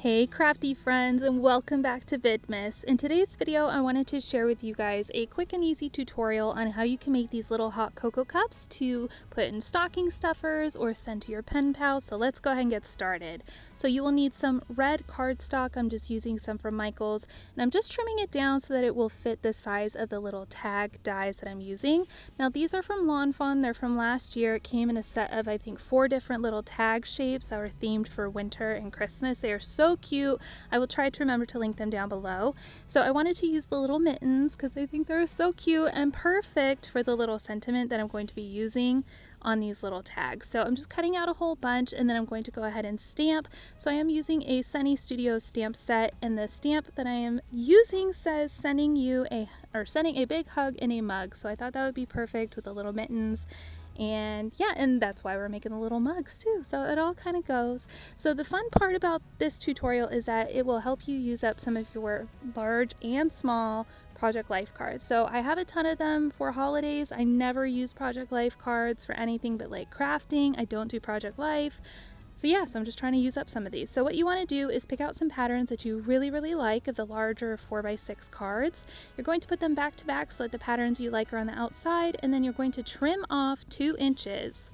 Hey crafty friends, and welcome back to VIDMAS. In today's video I wanted to share with you guys a quick and easy tutorial on how you can make these little hot cocoa cups to put in stocking stuffers or send to your pen pals. So let's go ahead and get started. So you will need some red cardstock. I'm just using some from Michael's, and I'm just trimming it down so that it will fit the size of the little tag dies that I'm using. Now these are from Lawn Fawn. They're from last year. It came in a set of I think 4 different little tag shapes that were themed for winter and Christmas. They are so cute. I will try to remember to link them down below. So I wanted to use the little mittens because I think they're so cute and perfect for the little sentiment that I'm going to be using on these little tags. So I'm just cutting out a whole bunch, and then I'm going to go ahead and stamp. So I am using a Sunny Studio stamp set, and the stamp that I am using says sending a big hug in a mug. So I thought that would be perfect with the little mittens. And yeah, and that's why we're making the little mugs too. So it all kind of goes. So the fun part about this tutorial is that it will help you use up some of your large and small Project Life cards. So I have a ton of them for holidays. I never use Project Life cards for anything but like crafting. I don't do Project Life. So yeah, so I'm just trying to use up some of these. So what you want to do is pick out some patterns that you really like of the larger 4x6 cards. You're going to put them back to back so that the patterns you like are on the outside, and then you're going to trim off 2 inches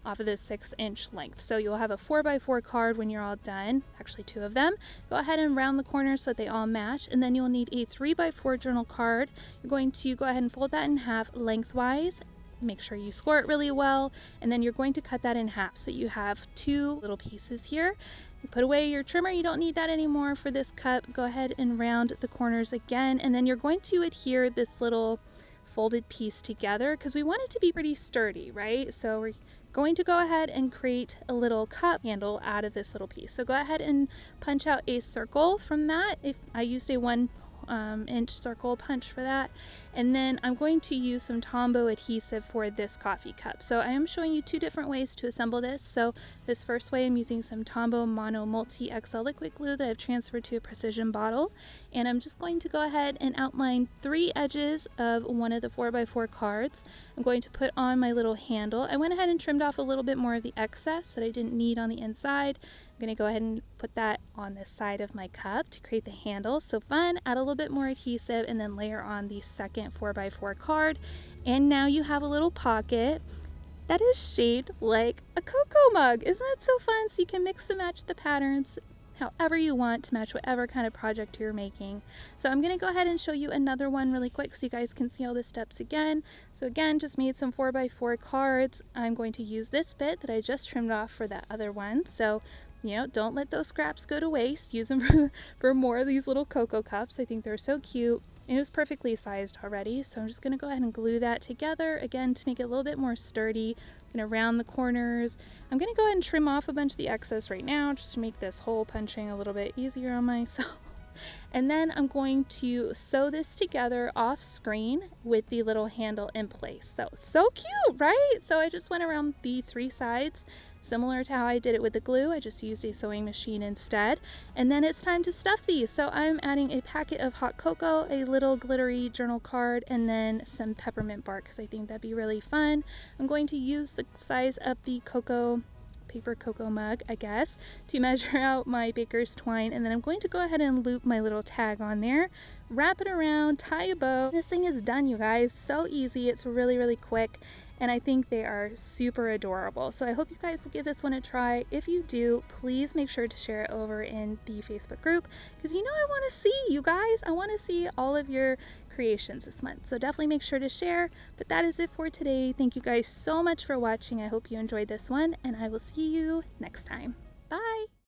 off of this 6-inch length. So you'll have a 4x4 card when you're all done, actually 2 of them. Go ahead and round the corners so that they all match, and then you'll need a 3x4 journal card. You're going to go ahead and fold that in half lengthwise. Make sure you score it really well, and then you're going to cut that in half so you have 2 little pieces here. You put away your trimmer, you don't need that anymore for this cup. Go ahead and round the corners again, and then you're going to adhere this little folded piece together because we want it to be pretty sturdy, right? So we're going to go ahead and create a little cup handle out of this little piece. So go ahead and punch out a circle from that. If I used a 1-inch circle punch for that, and then I'm going to use some Tombow adhesive for this coffee cup. So I am showing you 2 different ways to assemble this. So this first way, I'm using some Tombow Mono Multi XL liquid glue that I've transferred to a precision bottle, and I'm just going to go ahead and outline 3 edges of one of the 4x4 cards. I'm going to put on my little handle. I went ahead and trimmed off a little bit more of the excess that I didn't need on the inside. I'm going to go ahead and put that on the side of my cup to create the handle. So fun, add a little bit more adhesive, and then layer on the second 4x4 card, and now you have a little pocket that is shaped like a cocoa mug. Isn't that so fun? So you can mix and match the patterns however you want to match whatever kind of project you're making. So I'm going to go ahead and show you another one really quick so you guys can see all the steps again. So again, just made some 4x4 cards. I'm going to use this bit that I just trimmed off for that other one. So don't let those scraps go to waste. Use them for more of these little cocoa cups. I think they're so cute. It was perfectly sized already, so I'm just going to go ahead and glue that together again to make it a little bit more sturdy. I'm going to round the corners. I'm going to go ahead and trim off a bunch of the excess right now just to make this hole punching a little bit easier on myself. And then I'm going to sew this together off screen with the little handle in place. So cute, right? So I just went around the 3 sides, similar to how I did it with the glue. I just used a sewing machine instead. And then it's time to stuff these. So I'm adding a packet of hot cocoa, a little glittery journal card, and then some peppermint bark because I think that'd be really fun. I'm going to use the size of the paper cocoa mug, I guess, to measure out my baker's twine, and then I'm going to go ahead and loop my little tag on there, wrap it around, tie a bow. This thing is done, you guys. So easy. It's really quick, and I think they are super adorable. So I hope you guys will give this one a try. If you do, please make sure to share it over in the Facebook group because I want to see you guys. I want to see all of your creations this month. So definitely make sure to share. But that is it for today. Thank you guys so much for watching. I hope you enjoyed this one, and I will see you next time.